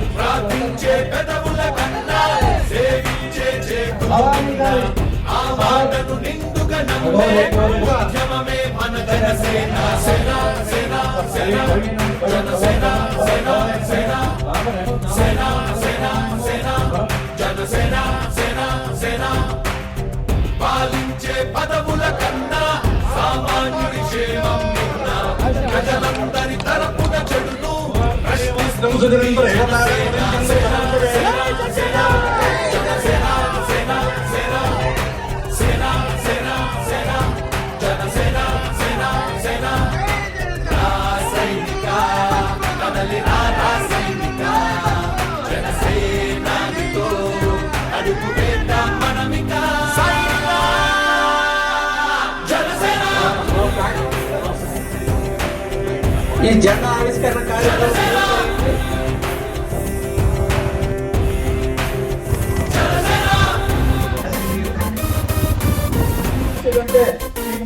ప్రార్థించే పెదవుల కన్నా సేవించే చేతుల ఆ మాటను నిండుగా నమ్మే ఉద్యమమే మన జనసేన సేన సేన సేన జనసేన సేన సేన సేన సేన సేన జనసేన సేన సేన పాలించే పదవుల కన్నా సామాన్యుడి క్షేమం నిన్న ప్రజలందరి తరపున చెడును ఈ జెండా ఆవిష్కరణ కార్యక్రమం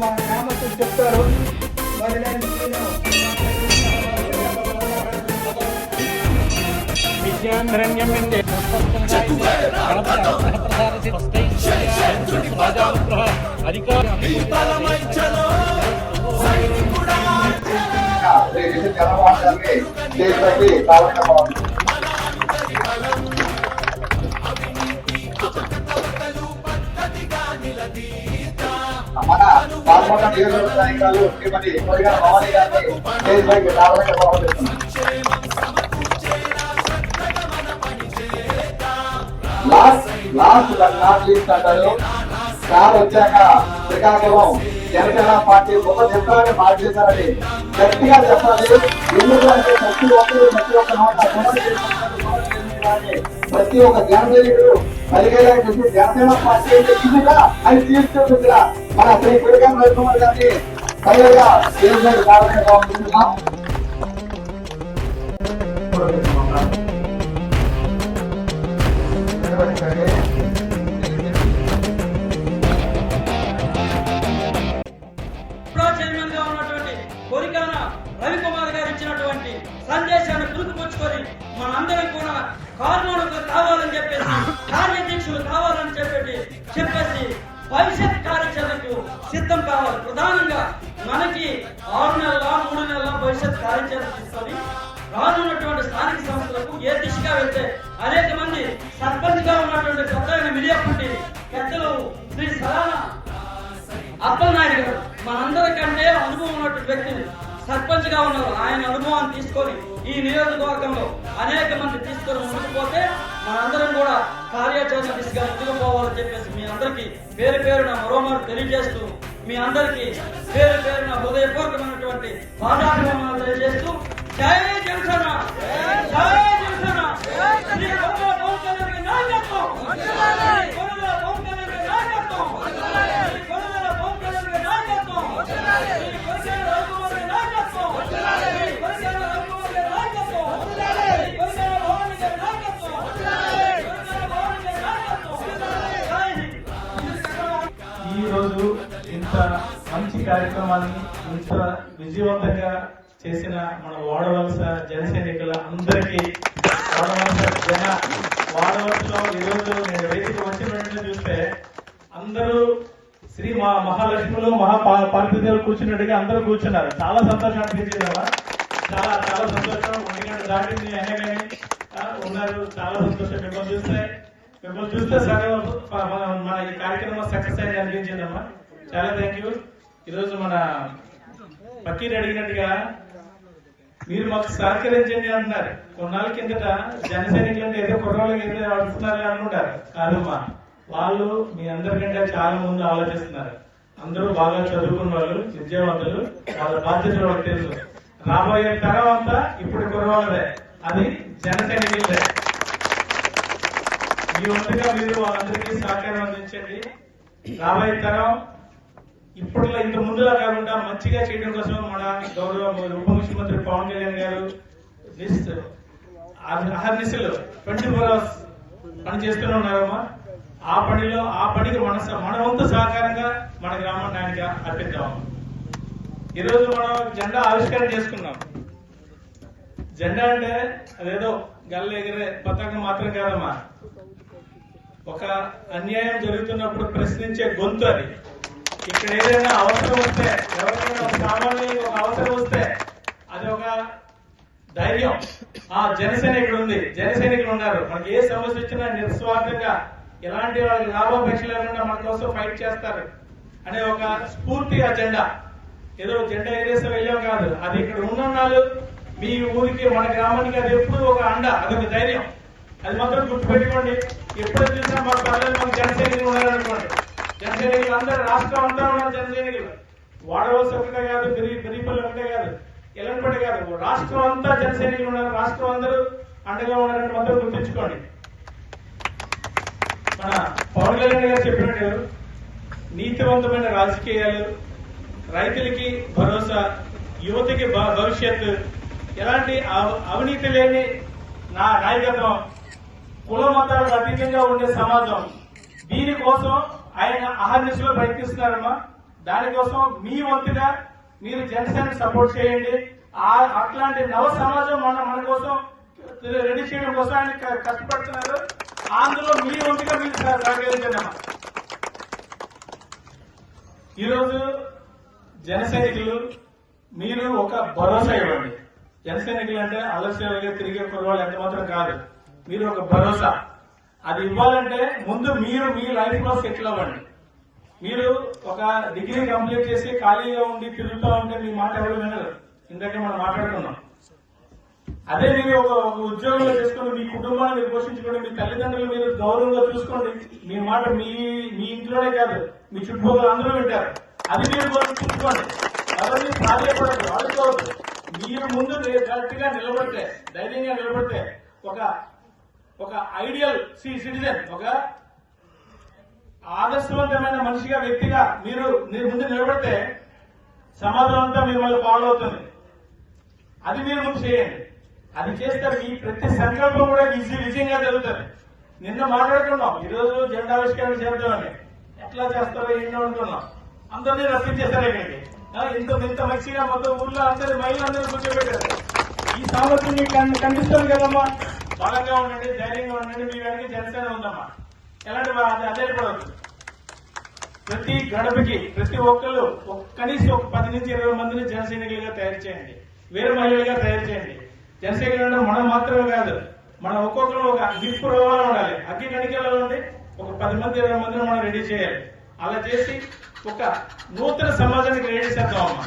మా గ్రామస్తులు చెప్తారు. మరి నేను మన పాల్గొన్న నియోజకవర్గాలు శ్రీమతి కోరిగా భవానీ గారిని స్టేజ్ పైకి రావాలని కోరుతున్నాను. లాస్ట్ అంటారు. సార్ వచ్చాక శ్రీకాకుళం జనసేన పార్టీ గొప్ప చెప్తారని మార్చేశారని గట్టిగా చెప్పాలి. ఎందుకంటే ప్రతి ఒక్క జనసైనికుడు పలికేలా చూసి జనసేన పార్టీ అంటే ఇదిగా అని తీసుకుంటుందిగా మన శ్రీ కోరిగా రవికుమార్ గారిని పైగా స్టేజ్ రావాలని కోరుకుంటున్నాం. కోరికాన రవికుమార్ గారు ఇచ్చినటువంటి సందేశాన్ని గుర్తుపుచ్చుకొని మనందరం కూడా కార్మికులు కావాలని చెప్పేసి కార్యదీక్షలు కావాలని చెప్పేసి భవిష్యత్ కార్యాచరణకు సిద్ధం కావాలి. ప్రధానంగా మనకి 6 నెలల 3 నెలల భవిష్యత్ కార్యాచరణ తీసుకొని రానున్నటువంటి స్థానిక సంస్థలకు ఏ దిశగా వెళ్తే అనేక మంది సర్పంచ్ గా ఉన్నటువంటి పెద్ద మిలియప్పటి పెద్దలు శ్రీ సలానా అప్పలనాయుడు గారు మనందరికంటే అనుభవం ఉన్నటువంటి వ్యక్తిని సర్పంచ్ గా ఉన్నారు. ఆయన అనుభవాన్ని తీసుకొని ఈ నియోజకవర్గంలో అనేక మంది తీసుకొని ముందుకు పోతే మనందరం కూడా కార్యాచరణ దిశగా ముందుకు పోవాలని చెప్పేసి మీ అందరికీ పేరు పేరున మరోమారు తెలియజేస్తూ మీ అందరికీ పేరు పేరున హృదయపూర్వకమైనటువంటి పాదాభివందనాలు తెలియజేస్తూ జై జనసేన జై జనసేన శ్రీ కొర్రల పవన్ కళ్యాణ్ గారి నాయకత్వం శ్రీ కొర్రల పవన్ కళ్యాణ్ గారి నాయకత్వం శ్రీ కొర్రల పవన్ కళ్యాణ్ గారి నాయకత్వం శ్రీ కొర్రల రవికుమార్ గారి నాయకత్వం శ్రీ కొర్రల రవికుమార్ గారి నాయకత్వం శ్రీ కొర్రల భవానీ గారి నాయకత్వం శ్రీ కొర్రల భవానీ గారి నాయకత్వం. ఈ రోజు ఇంత మంచి కార్యక్రమాన్ని ఇంత విజయవంతంగా చేసిన మన వాడవలస జన సైనికుల అందరికీ వాడవలసలో ఈరోజు నేను వేదిక వచ్చిన వెంటనే చూస్తే అందరూ శ్రీ మహాలక్ష్మిలో మహాపార్వతీదేవులు కూర్చున్నట్టుగా అందరూ కూర్చున్నారు. చాలా సంతోషం అనిపించింది కదా. చాలా చాలా సంతోషం. 1 గంట దాటింది అయినా కానీ ఉన్నారు. చాలా సంతోషం. మిమ్మల్ని చూస్తే సరే మన ఈ కార్యక్రమం సక్సెస్ అయింది అనిపించిందమ్మా. చాలా థ్యాంక్ యూ. ఈరోజు మన పక్కీని అడిగినట్టుగా మీరు మాకు సహకరించండి అంటున్నారు. కొన్నాళ్ళ కిందట జన సైనికులు అంటే ఏదో కుర్రోళ్ళకి ఏదో అడుగుతున్నారు అనుకుంటారు. కాదమ్మా, వాళ్ళు మీ అందరికంటే చాలా ముందు ఆలోచిస్తున్నారు. అందరూ బాగా చదువుకున్న వాళ్ళు, విద్యావంతులు, వాళ్ళ బాధ్యతలు వాళ్ళకి తెలుసు. రాబోయే తరం అంతా ఇప్పుడు కుర్రోళ్ళదే, అది జన సైనికులదే. మీ వంతుగా మీరు వాళ్ళందరికీ సహకారం అందించండి. రాబోయే తరం ఇప్పట్లో ఇంత ముందులా కాకుండా మంచిగా చేయడం కోసం మన గౌరవ ఉప ముఖ్యమంత్రి పవన్ కళ్యాణ్ గారు అహర్నిశలు 24 hours పని చేస్తూనే ఉన్నారమ్మా. ఆ పనికి మన వంతు సహకారంగా మన గ్రామాన్ని ఆయనకి అర్పిద్దాం. ఈరోజు మనం జెండా ఆవిష్కరణ చేసుకున్నాం. జెండా అంటే అదేదో గల్ల ఎగిరే పతాకం మాత్రం కాదమ్మా, ఒక అన్యాయం జరుగుతున్నప్పుడు ప్రశ్నించే గొంతు అది. ఇక్కడ ఏదైనా అవసరం వస్తే, ఎవరికైనా ఒక సామాన్యులకు ఒక అవసరం వస్తే అది ఒక ధైర్యం. జనసైనికుడు ఉంది, జనసైనికులు ఉన్నారు, మనకి ఏ సమస్య వచ్చినా నిస్వార్థంగా ఎలాంటి వాళ్ళకి లాభాపేక్ష లేకుండా మన కోసం ఫైట్ చేస్తారు అనే ఒక స్ఫూర్తి ఆ జెండా. ఏదో జెండా ఎగరేసి వెళ్ళాం కాదు, అది ఇక్కడ ఉన్నన్నాళ్ళు మీ ఊరికి మన గ్రామానికి అది ఎప్పుడు ఒక అండ, అదొక ధైర్యం. అది మాత్రం గుర్తుపెట్టుకోండి. ఎప్పుడు చూసినా మన పల్లెలు మన జనసైనికులు ఉన్నారనుకోండి, జనసైనికులు అందరూ రాష్ట్రం అంతా ఉన్నారు జనసైనికులు. వాడవలసి ఒకటే కాదు, పెరిగిపల్లి ఒకటే కాదు, ఎలాంటి కాదు, రాష్ట్రం అంతా జనసైనికులు ఉన్నారు, రాష్ట్రం అందరూ అండగా ఉన్నారని మాత్రం గుర్తించుకోండి. మన పవన్ కళ్యాణ్ గారు చెప్పినట్టు నీతివంతమైన రాజకీయాలు, రైతులకి భరోసా, యువతకి భవిష్యత్తు, ఎలాంటి అవినీతి లేని నాయకత్వం, కుల మతాలకు అతీతంగా ఉండే సమాజం, దీనికోసం ఆయన అహర్నిశలో ప్రయత్నిస్తున్నారమ్మా. దానికోసం మీ వంతుగా మీరు జనసేన సపోర్ట్ చేయండి. అట్లాంటి నవ సమాజం మన కోసం రెడీ చేయడం కోసం ఆయన కష్టపడుతున్నారు. అందులో మీ వంతుగా మీరు సహకరించండి. ఈరోజు జనసైనికులు మీరు ఒక భరోసా ఇవ్వండి. జనసైనికులు అంటే అలస్యంగా తిరిగే కుర్రవాళ్ళు ఎంత మాత్రం కాదు, మీరు ఒక భరోసా. అది ఇవ్వాలంటే ముందు మీరు మీ లైఫ్ లో సెటిల్ అవ్వండి. మీరు ఒక డిగ్రీ కంప్లీట్ చేసి ఖాళీగా ఉండి తిరుగుతూ ఉంటే మీ మాట ఎవరు వినరు. ఇందాకే మనం మాట్లాడుకున్నాం. అదే మీరు ఒక ఉద్యోగంలో చేసుకుని మీ కుటుంబాన్ని మీరు పోషించుకోండి, మీ తల్లిదండ్రులు మీరు గౌరవంగా చూసుకోండి. మీ మాట మీ ఇంట్లోనే కాదు, మీ చుట్టుపక్కల అందరూ వింటారు. అది మీరు చూసుకోండి. ఎవరిని సాధ్యపడదు, ఆడుకోవద్దు. మీరు ముందు కరెక్ట్ గా నిలబడితే, ధైర్యంగా నిలబడితే, ఒక ఐడియల్ సిటిజన్, ఒక ఆదర్శవంతమైన మనిషిగా, వ్యక్తిగా మీరు ముందు నిలబడితే సమాజం అంతా మిమ్మల్ని ఫాలో అవుతుంది. అది మీరు ముందు చేయండి. అది చేస్తే మీ ప్రతి సంకల్పం కూడా విజయంగా జరుగుతుంది. నిన్న మాట్లాడుకున్నాం, ఈరోజు జెండా ఆవిష్కరణ చేద్దామని. ఎట్లా చేస్తారో ఏంటో అనుకున్నాం. అందరినీ రప్పించేస్తారు ఇక్కడికి. ఇంత మంచిగా మొత్తం ఊర్లో అందరి మహిళలందరూ కూర్చోబెట్టారు. ఈ సామర్థ్యం మీకు కనిపిస్తుంది కదమ్మా. బలంగా ఉండండి, ధైర్యంగా ఉండండి. మీ వెనక జనసేన ఉందమ్మా. ఎలాంటి అదే పడవచ్చు. ప్రతి గడపకి ప్రతి ఒక్కరు కనీసం ఒక 10 నుంచి 20 మందిని జనసైనికులుగా తయారు చేయండి, వేరే మహిళలుగా తయారు చేయండి. జనసైనికులు మనం మాత్రమే కాదు, మనం ఒక్కొక్కరు ఒక నిప్పు రోగాలు ఉండాలి. అగ్గి కణికల్లో ఉండి ఒక 10 మంది 20 మందిని మనం రెడీ చేయాలి. అలా చేసి ఒక నూతన సమాజానికి రెడీ చేద్దామమ్మా.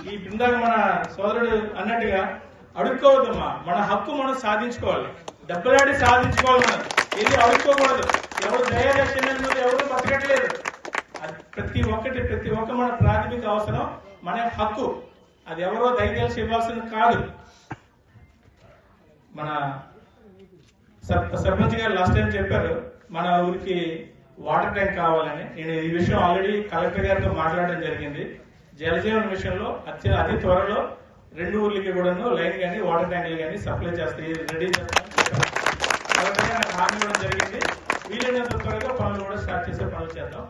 ఈ ఇందాక మన సోదరుడు అన్నట్టుగా అడుక్కోవద్దమ్మా. మన హక్కు మనం సాధించుకోవాలి, దెబ్బలాడి సాధించుకోవాలి. మనం ఏది అడుక్కోకూడదు. ఎవరు దయాలక్ష్యం ఎవరు బతకట్లేదు. ప్రతి ఒక్క మన ప్రాథమిక అవసరం, మన హక్కు. అది ఎవరో దయచేసి ఇవ్వాల్సింది కాదు. మన సర్పంచ్ గారు లాస్ట్ టైం చెప్పారు మన ఊరికి వాటర్ ట్యాంక్ కావాలని. నేను ఈ విషయం ఆల్రెడీ కలెక్టర్ గారితో మాట్లాడడం జరిగింది. జలజీవన్ విషయంలో అతి త్వరలో 2 ఊర్లకి కూడా లైన్ కానీ వాటర్ ట్యాంకులు కానీ సప్లై చేస్తాయి, రెడీ చేస్తాను కలెక్టర్ గారు హామీ ఇవ్వడం జరిగింది. వీలైనంత త్వరగా పనులు కూడా స్టార్ట్ చేసే పనులు చేద్దాం.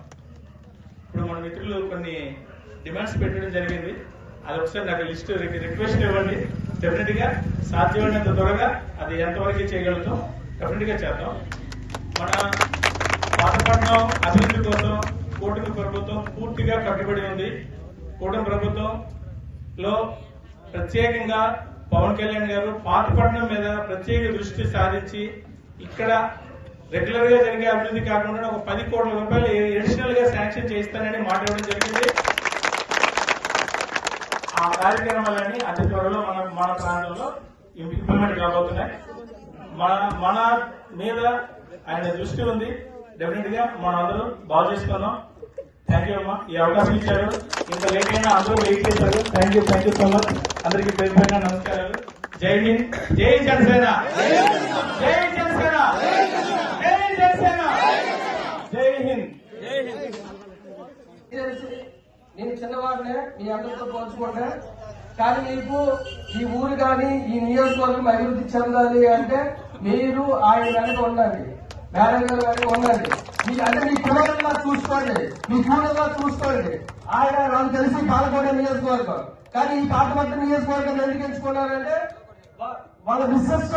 ఇప్పుడు మన మిత్రులు కొన్ని డిమాండ్స్ పెట్టడం జరిగింది. అది ఒకసారి నాకు లిస్ట్ రిక్వెస్ట్ ఇవ్వండి. డెఫినెట్ గా సాధ్యమైనంత త్వరగా అది ఎంతవరకు చేయగలుగుతాం డెఫినెట్ గా చేద్దాం. మన పాతపట్నం అభివృద్ధి కోసం కూటమి ప్రభుత్వం పూర్తిగా కట్టుబడి ఉంది. కూటమి ప్రభుత్వంలో ప్రత్యేకంగా పవన్ కళ్యాణ్ గారు పాతపట్నం మీద ప్రత్యేక దృష్టి సాధించి ఇక్కడ రెగ్యులర్ గా జరిగే అభివృద్ధి కాకుండా ఒక 10 కోట్ల రూపాయలు అడిషనల్ గా శాంక్షన్ చేస్తానని మాట్లాడడం జరిగింది. ఆ కార్యక్రమాలన్నీ అతి త్వరలో మన ప్రాంతంలో ఇంప్లిమెంట్ కాబోతున్నాయి. మన మీద ఆయన దృష్టి ఉంది. డెఫినెట్ గా మనం అందరూ బాగు చేసుకున్నాం. థ్యాంక్ యూ అమ్మా, ఈ అవకాశం ఇచ్చారు. ఇంత లేట్ అయినా అందరూ వెయిట్ చేశారు. Thank you so much. అందరికీ పేరు పేరున నమస్కారాలు. జై హింద్, జై జనసేన, జై జనసేన, జై జనసేన, జై హింద్. నేను చిన్నవాడినే మీ అందరితో పోల్చుకుంటే, కానీ మీకు ఈ ఊరు కానీ ఈ నియోజకవర్గం అభివృద్ధి చెందాలి అంటే మీరు ఆయన వెనక ఉండండి, మేడం గారు వెనక ఉండండి. అంటే మీ పిల్లల్లో చూసుకోండి, మీ కూడల్లో చూసుకోండి. ఆయన నాకు తెలిసి పాలకోట నియోజకవర్గం, కానీ ఈ పాతపట్నం నియోజకవర్గం ఎందుకు ఎంచుకున్నారంటే వాళ్ళ మిస్సెస్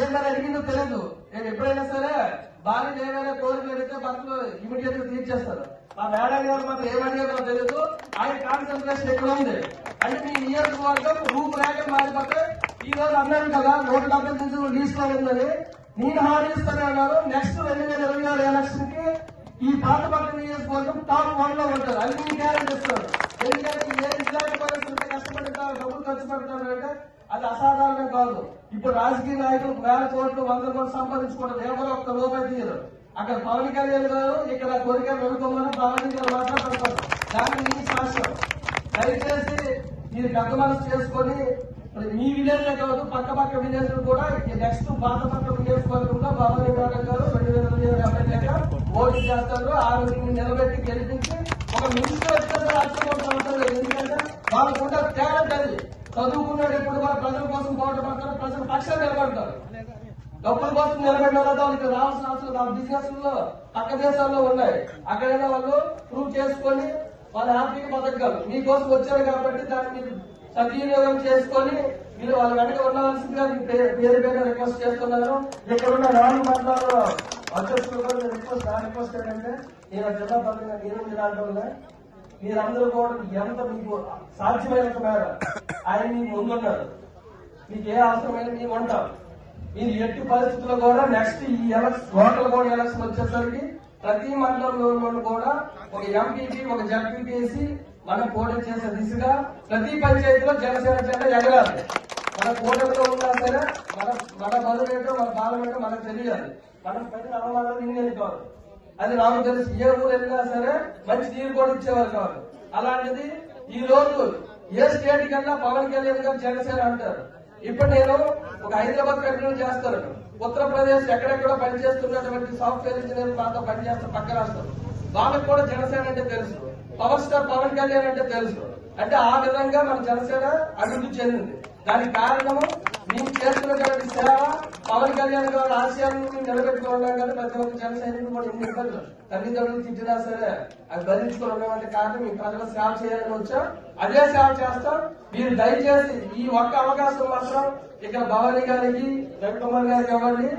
ఏందని అడిగిందో తెలియదు. నేను ఎప్పుడైనా సరే భార్య ఏమైనా కోరికలు అడిగితే భర్తలు ఇమీడియట్ గా తీర్చేస్తారు. మా మేడం గారు మాత్రం ఏమడిగారో తెలియదు. ఆయన కాన్సన్ట్రేషన్ ఎక్కువ ఉంది. అంటే మీ నియోజకవర్గం రూపురేఖ మారిపోతే ఈ రోజు అన్నారు కదా 170 లీస్ట్ లో ఉందని. నేను హామీ ఇస్తానే అన్నారు. నెక్స్ట్ 2026 ఎలక్షన్ కి ఈ పాతపట్నం నియోజకవర్గం టాప్ 1 లో ఉంటారు. అది మీ గ్యారెంటీ ఇస్తారు. ఎందుకంటే ఏ ఇలాంటి పరిస్థితులు కష్టపడతారు, డబ్బులు ఖర్చు పెడతారు అంటే అది అసాధారణం కాదు. ఇప్పుడు రాజకీయ నాయకులు 1000 కోట్లు 100 కోట్లు సంపాదించుకుంటారు, ఎవరో ఒక్క రూపాయి తీయరు. అక్కడ పవన్ కళ్యాణ్ గారు, ఇక్కడ కోరిక వెనుకోమని పవన్ గారు మాట్లాడతారు. దానికి మీ సాక్ష్యం. దయచేసి మీరు పెద్ద మనసు చేసుకొని మీ విలేజ్ కాదు పక్క విలేజ్ కూడా నెక్స్ట్ పాతపట్నం నియోజకవర్గంలో భవానీ మేడం గారు 2027 ఎమ్మెల్యేగా ఓటు చేస్తారు. ఆ రోజు నిలబెట్టి గెలిపించి ఒక మినిస్టర్ వచ్చిన రాష్ట్రం అవసరం లేదు. ఎందుకంటే వాళ్ళకుండా టాలెంట్ అది. చదువుకున్నాడు ఎప్పుడు కూడా ప్రజల కోసం పోరాడతారు, ప్రజల పక్షాలు నిలబడతారు. డబ్బుల కోసం నిలబడిన వాళ్ళకి రావాల్సిన అవసరం బిజినెస్ లో పక్క దేశాల్లో ఉన్నాయి. అక్కడైనా వాళ్ళు ప్రూవ్ చేసుకొని వాళ్ళు హ్యాపీగా బతకగలరు. మీకోసం వచ్చారు కాబట్టి దాన్ని మీరు సద్వినియోగం చేసుకొని మీరు వాళ్ళ వెనక ఉండవలసిందిగా పేరు రిక్వెస్ట్ చేస్తున్నారు. ఇక్కడ ఉన్న 4 మండలాల అధ్యక్షులు కూడా రిక్వెస్ట్ ఏంటంటే నేను జిల్లా పరంగా నేను జిల్లాలో మీరందరూ కూడా ఎంత మీకు సాధ్యమైనంత మేర ఆయన మీకు ముందున్నారు. మీకు ఏ అవసరమైన మేము ఉంటాం. మీరు ఎట్టి పరిస్థితుల్లో కూడా నెక్స్ట్ ఈ లోకల్ బోర్డు ఎలక్షన్ వచ్చేసరికి ప్రతి మండలంలో కూడా ఒక ఎంపీపీ ఒక జడ్పీటీసీ మనం పోటీ చేసే దిశగా ప్రతి పంచాయతీలో జనసేన జెండా ఎగరాలి. మన కూటమిలో ఉన్నా సరే మన బదులేటో మన పార్లమెంటో మనకు తెలియాలి. మనం ప్రతి అవమానాలు ఇండియన్ కాదు. అది నాకు తెలిసి ఏ ఊరు వెళ్ళినా సరే మంచి నీరు కూడా ఇచ్చేవారు కాదు. అలాంటిది ఈ రోజు ఏ స్టేట్ కన్నా పవన్ కళ్యాణ్ గారు జనసేన అంటారు. ఇప్పుడు నేను ఒక హైదరాబాద్ కంటిన్యూ చేస్తాను. ఉత్తరప్రదేశ్ ఎక్కడెక్కడ పనిచేస్తున్నటువంటి సాఫ్ట్వేర్ ఇంజనీర్ నాతో పనిచేస్తారు పక్క రాష్ట్రం. వాళ్ళకు కూడా జనసేన అంటే తెలుసు, పవర్ స్టార్ పవన్ కళ్యాణ్ అంటే తెలుసు. అంటే ఆ విధంగా మన జనసేన అభివృద్ధి చెందింది. దానికి కారణము మేము చేస్తున్నటువంటి సేవ, పవన్ కళ్యాణ్ గారి ఆశయాలను మేము నిలబెట్టుకోవడం కానీ ప్రతి ఒక్క జన సైనికులు కూడా ఎన్ని ఇబ్బందులు తల్లిదండ్రులు తిట్టినా సరే అది భరించుకోవడం కారణం మీ ప్రజల సేవ చేయాలని వచ్చాం. అదే సేవ చేస్తాం. మీరు దయచేసి ఈ ఒక్క అవకాశం మాత్రం ఇక్కడ భవానీ గారికి రవికుమార్ గారికి ఇవ్వండి.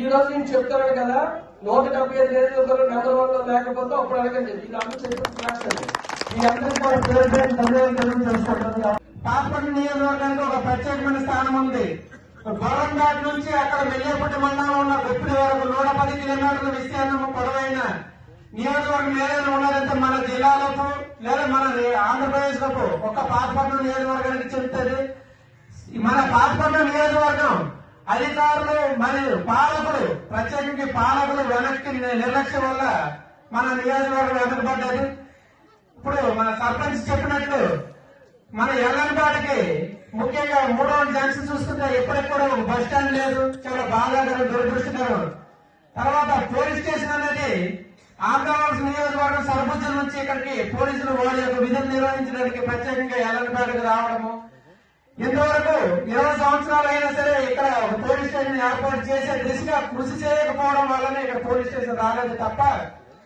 ఈ రోజు నేను చెప్తున్నాను కదా 175 నియోజకవర్గంలో నెంబర్ 1 లో లేకపోతే అప్పుడు అడగండి. ఇది అందరూ చెప్పండి. మీ అందరికీ కూడా పేరు ధన్యవాదాలు తెలుసుకుంటారు. పాతపట్నం నియోజకవర్గానికి ఒక ప్రత్యేకమైన స్థానం ఉంది. గోరంఘాట్ నుంచి అక్కడ వెల్లేపట్టి మండలంలో ఉన్న గుప్పిడి వరకు 110 కిలోమీటర్ల విస్తీర్ణము పొడవైన నియోజకవర్గం ఏదైనా ఉన్నదంటే మన జిల్లాలకు లేదా మన ఆంధ్రప్రదేశ్ లకు ఒక పాతపట్నం నియోజకవర్గానికి చెప్తుంది. మన పాతపట్నం నియోజకవర్గం అధికారులు మరియు పాలకులు, ప్రత్యేకించి పాలకులు వెనక్కి నిర్లక్ష్యం వల్ల మన నియోజకవర్గం వెనకబడ్డది. ఇప్పుడు మన సర్పంచ్ చెప్పినట్లు మన ఎల్లంపాటికి ముఖ్యంగా 3వ జంక్షన్ చూస్తుంటే ఎప్పటికూడా బస్ స్టాండ్ లేదు. చాలా బాధాకరం, దురదృష్టకరం. తర్వాత పోలీస్ స్టేషన్ అనేది ఆంధ్రప్రదేశ్ నియోజకవర్గం సర్పంచుల నుంచి ఇక్కడికి పోలీసులు వాళ్ళ యొక్క విధులు నిర్వహించడానికి ప్రత్యేకంగా ఎల్లంపాటికి రావడము. ఇంతవరకు 20 సంవత్సరాలు అయినా సరే ఇక్కడ పోలీస్ స్టేషన్ ఏర్పాటు చేసే దిశగా కృషి చేయకపోవడం వల్లనే ఇక్కడ పోలీస్ స్టేషన్ రాలేదు తప్ప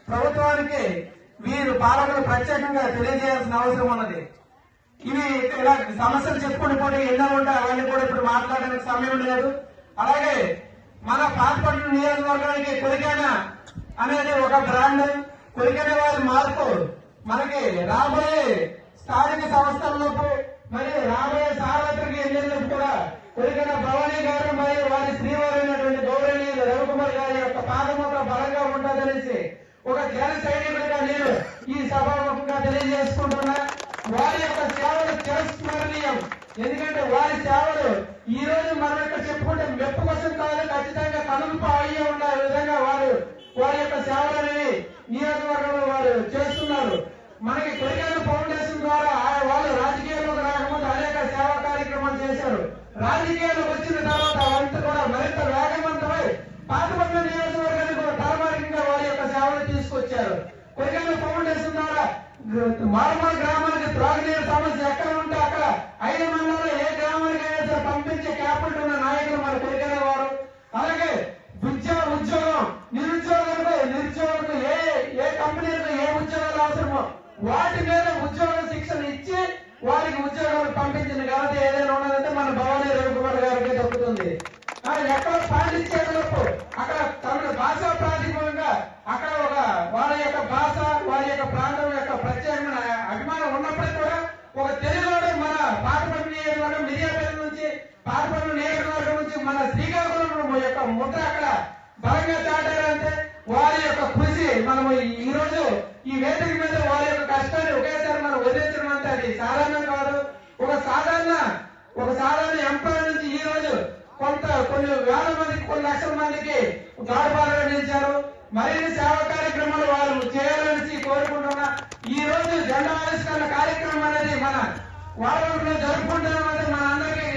ప్రభుత్వానికి వీరు పాలకులు ప్రత్యేకంగా తెలియజేయాల్సిన అవసరం ఉన్నది. ఇవి ఇలా సమస్యలు చెప్పుకుని పోటీ ఎన్నో ఉంటాయి. అవన్నీ కూడా ఇప్పుడు మాట్లాడడానికి సమయం లేదు. అలాగే మన పాతపట్నం నియోజకవర్గానికి కొరికేన అనేది ఒక బ్రాండ్. కొరికేన వారి మార్పు మనకి రాబోయే స్థానిక సంస్థల్లోపు మరియు రాబోయే సార్వత్రిక ఎన్నికలకు కూడా కొరికేన భవానీ గారు మరియు వారి శ్రీవారైనటువంటి గౌరవనీయులు రవికుమార్ గారి యొక్క పాదముద్ర బలంగా ఉంటుందనేసి ఒక జన సైనికుడిగా నేను ఈ సభాముఖంగా తెలియజేసుకుంటున్నా. వారి యొక్క సేవలు చిరస్మరణీయం. ఎందుకంటే వారి సేవలు ఈ రోజు మనం ఇక్కడ చెప్పుకుంటే మెప్పు కోసం కాదు, ఖచ్చితంగా కనుంపు అయ్యే ఉన్న విధంగా వారి యొక్క సేవలు అనేవి నియోజకవర్గంలో వారు చేస్తున్నారు. మనకి కొరికేన ఫౌండేషన్ ద్వారా వాళ్ళు రాజకీయాల్లోకి రాకముందు అనేక సేవా కార్యక్రమాలు చేశారు. రాజకీయాలకు వచ్చిన తర్వాత వంట కూడా మరింత వేగవంతమై పాతపట్నం నియోజకవర్గానికి కూడా తలమారికంగా వారి యొక్క సేవలు తీసుకొచ్చారు. కొరికేన ఫౌండేషన్ ద్వారా మారుమూల గ్రామానికి త్రాగునీరు సమస్య ఎక్కడ ఉంటే అక్కడ 5 మండలంలో ఏ గ్రామానికి అయినా పంపించే క్యాపిటల్ ఉన్న నాయకులు మన కొరికేన వారు. అలాగే ఉద్యోగం నిరుద్యోగులకు పాతపల్లి నియోజకవర్గం, మిర్యాలపల్లి నుంచి పాతపల్లి నియోజకవర్గం నుంచి మన శ్రీకాకుళం యొక్క ముద్ర అక్కడ బలంగా చాటారంటే వారి యొక్క కృషి మనము ఈ రోజు ఈ వేదిక మీద వారి యొక్క కష్టాన్ని ఒకేసారి మనం వదిలించడం అంటే అది సాధారణం కాదు. ఒక సాధారణ ఎంప్లాయ్ నుంచి ఈ రోజు కొన్ని వేల మందికి, కొన్ని లక్షల మందికి గాడిపాలన అందించారు. మరిన్ని సేవా కార్యక్రమాలు వారు చేయాలని కోరుకుంటున్నా. ఈ రోజు జెండా ఆవిష్కరణ కార్యక్రమం అనేది మన వాడవాడలో జరుపుకుంటున్నాం అంటే మన అందరికీ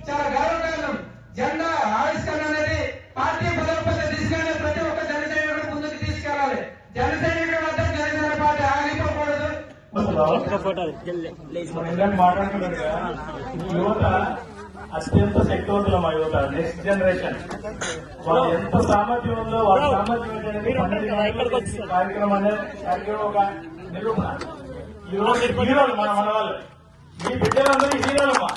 చాలా గర్వకారణం. జెండా ఆవిష్కరణ అనేది పార్టీ బలోపేత దిశగానే ప్రతి ఒక్క జన సైనికుడు ముందుకు తీసుకెళ్లాలి. జన సైనికుల వద్ద జనసేన పార్టీ ఆగిపోకూడదు. మాట్లాడుతున్నట్టుగా యువత అత్యంత శక్తివంతులం. మా యువత నెక్స్ట్ జనరేషన్ వాళ్ళు ఎంత సామర్థ్యం ఉందో వాళ్ళ సామర్థ్యం ఏంటనేది కార్యక్రమం ఒక నిరూపణ. హీరోలు మన వాళ్ళు, మీ బిడ్డలందరూ హీరోలమ్మా.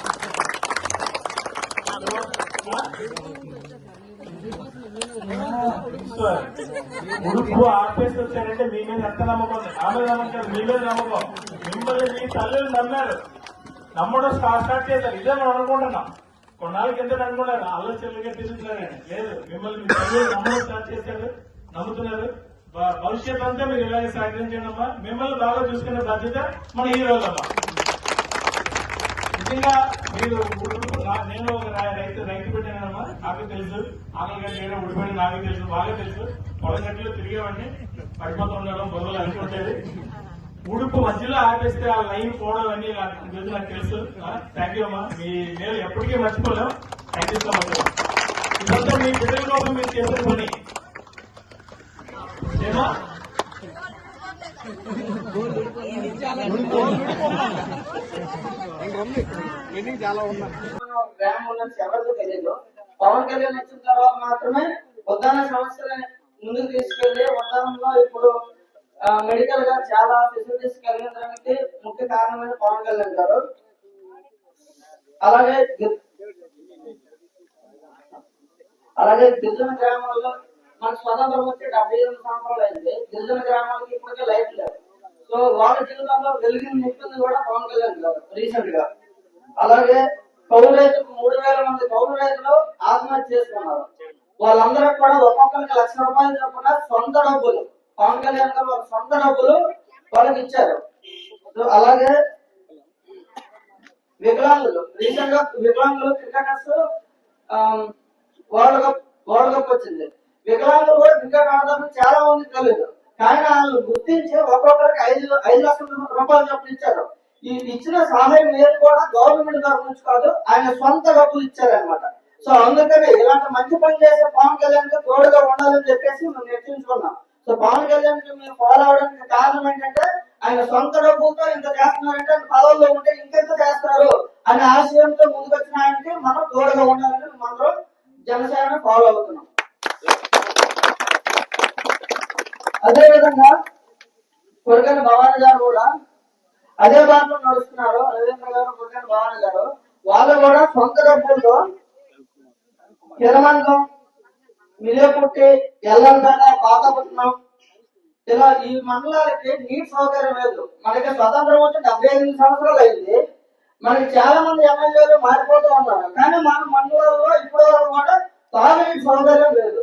ఉడుపు ఆర్పేసి వచ్చారంటే మీ మీద ఎంత నమ్మకం ఉంది. ఆమె నమ్మకం, మీ మీద నమ్మకం. మిమ్మల్ని మీ తల్లిని నమ్మారు, నమ్మడం స్టార్ట్ చేశారు. ఇదే మనం అనుకుంటున్నాం. కొన్నాళ్ళ కింద అనుకున్నారు అల్ల చెల్లిగా తిరుగుతున్నారని. లేదు, మిమ్మల్ని మీ తల్లిని నమ్మడం స్టార్ట్ చేశారు, నమ్ముతున్నారు. భవిష్యత్ అంతా మీరు ఇలాగే సహకరించండమ్మా. మిమ్మల్ని బాగా చూసుకునే బాధ్యత మన హీరోలమ్మా. నిజంగా మీరు నేను ఒక రైతు పెట్టానమ్మా, నాకు తెలుసు. ఆకలిగా చేయడం ఉడిపోయిన నాకు తెలుసు, బాగా తెలుసు. పొలం గంటలు తిరిగేవాడిని, పడిపోతూ ఉండడం, బొమ్మలు అనుకుంటేది. ఉడుపు మధ్యలో ఆపేస్తే ఆ లైన్ పోవడం అన్ని నాకు తెలుసు. థ్యాంక్ యూ అమ్మా, మీ నేను ఎప్పటికీ మర్చిపోలేం. Thank you so much. ఇదంతా మీ బిడ్డల కోసం మీరు చేసిన పని ఏమా. గ్రామంలో ఎవరికీ తెలియదు. పవన్ కళ్యాణ్ వచ్చిన తర్వాత మాత్రమే ఉద్దాన సమస్యలను ముందుకు తీసుకెళ్లి ఉద్దానంలో ఇప్పుడు మెడికల్ గా చాలా ఫెసిలిటీస్ కలిగించడానికి ముఖ్య కారణమైన పవన్ కళ్యాణ్ గారు. అలాగే గిరిజన గ్రామాల్లో మన స్వతంత్రం వచ్చి 78 సంవత్సరాలు అయింది. గిరిజన గ్రామాలకి ఇప్పటికే లైట్ లేదు. సో వాళ్ళ జీవితంలో వెలిగిన నింపింది కూడా పవన్ కళ్యాణ్ గారు రీసెంట్ గా. అలాగే కౌలు రైతులకు 3000 మంది కౌలు రైతులు ఆత్మహత్య చేసుకున్నారు. వాళ్ళందరూ కూడా ఒక్కొక్కరికి ₹1,00,000 చొప్పున సొంత డబ్బులు పవన్ కళ్యాణ్ గారు వాళ్ళ సొంత డబ్బులు వాళ్ళకి ఇచ్చారు. అలాగే వికలాంగులు, రీసెంట్ గా వికలాంగులు క్రికెటర్స్ వరల్డ్ కప్ వచ్చింది. వికలాంగులు కూడా క్రికెట్ ఆడడానికి చాలా మంది తెలియదు. కానీ వాళ్ళు గుర్తించి ఒక్కొక్కరికి 5 లక్షల రూపాయలు చొప్పున ఇచ్చారు. ఈ ఇచ్చిన సహాయం ఏది కూడా గవర్నమెంట్ తరఫు నుంచి కాదు, ఆయన సొంత డబ్బులు ఇచ్చారనమాట. సో అందుకని ఇలాంటి మంచి పని చేసే పవన్ కళ్యాణ్ కి తోడుగా ఉండాలని చెప్పేసి మేము నిర్ణయించుకున్నాం. సో పవన్ కళ్యాణ్ కి మీరు ఫాలో అవడానికి కారణం ఏంటంటే ఆయన సొంత డబ్బులతో ఇంత చేస్తున్నారంటే ఆయన పదవుల్లో ఉంటే ఇంకెంత చేస్తారు అనే ఆశయంతో ముందుకు వచ్చిన ఆయనకి మనం తోడుగా ఉండాలని మనం జనసేన ఫాలో అవుతున్నాం. అదే విధంగా కొరకని భవానీ గారు కూడా అదే బాటలో నడుస్తున్నారు. రవీంద్ర గారు, కొరకని భవానీ గారు వాళ్ళు కూడా సొంత డబ్బులతో కిరమండం, మిలియపుట్టి, ఎల్లంపేట, పాతపట్నం ఇలా ఈ మండలాలకి నీటి సౌకర్యం లేదు. మనకి స్వతంత్రం వచ్చి 75 సంవత్సరాలు అయింది. మనకి చాలా మంది ఎమ్మెల్యేలు మారిపోతూ ఉన్నారు. కానీ మన మండలాల్లో ఇప్పటి వరకు కూడా తాగునీటి సౌకర్యం లేదు.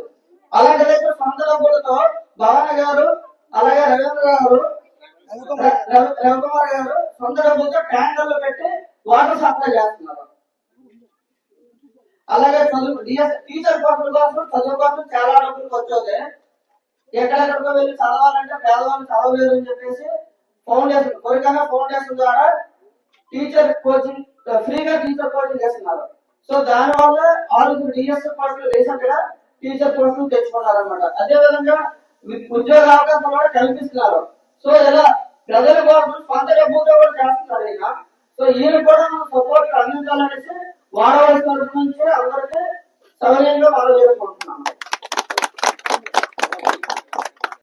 అలాంటి దగ్గర సొంత డబ్బులతో భవానీ గారు, అలాగే రవికుమార్ గారు సొంత డబ్బులతో ట్యాంకర్లు పెట్టి వాటర్ సప్లై చేస్తున్నారు. అలాగే టీచర్ పోస్టుల కోసం చదువు కోసం చాలా డబ్బులు వచ్చేది. ఎక్కడెక్కడికో వెళ్ళి చదవాలంటే పేదవాళ్ళు చదవలేరు అని చెప్పేసి ఫౌండేషన్, కొరికగా ఫౌండేషన్ ద్వారా టీచర్ కోచింగ్ ఫ్రీగా టీచర్ కోచింగ్ చేస్తున్నారు. సో దాని వల్ల 6 డిఎస్ పోస్టులు రీసెంట్ గా టీచర్ పోస్టులు తెచ్చుకున్నారనమాట. అదే విధంగా ఉద్యోగ అవకాశాలు కూడా కల్పిస్తున్నారు. సో ఇలా ప్రజల కోసం సొంత డబ్బులతో కూడా చేస్తున్నారు ఈయన. సో ఈయన కూడా మనం సపోర్ట్ అందించాలనేసి వాడవలసిన నుంచి అందరికీ సౌకర్యంగా మనం చేసుకుంటున్నాం.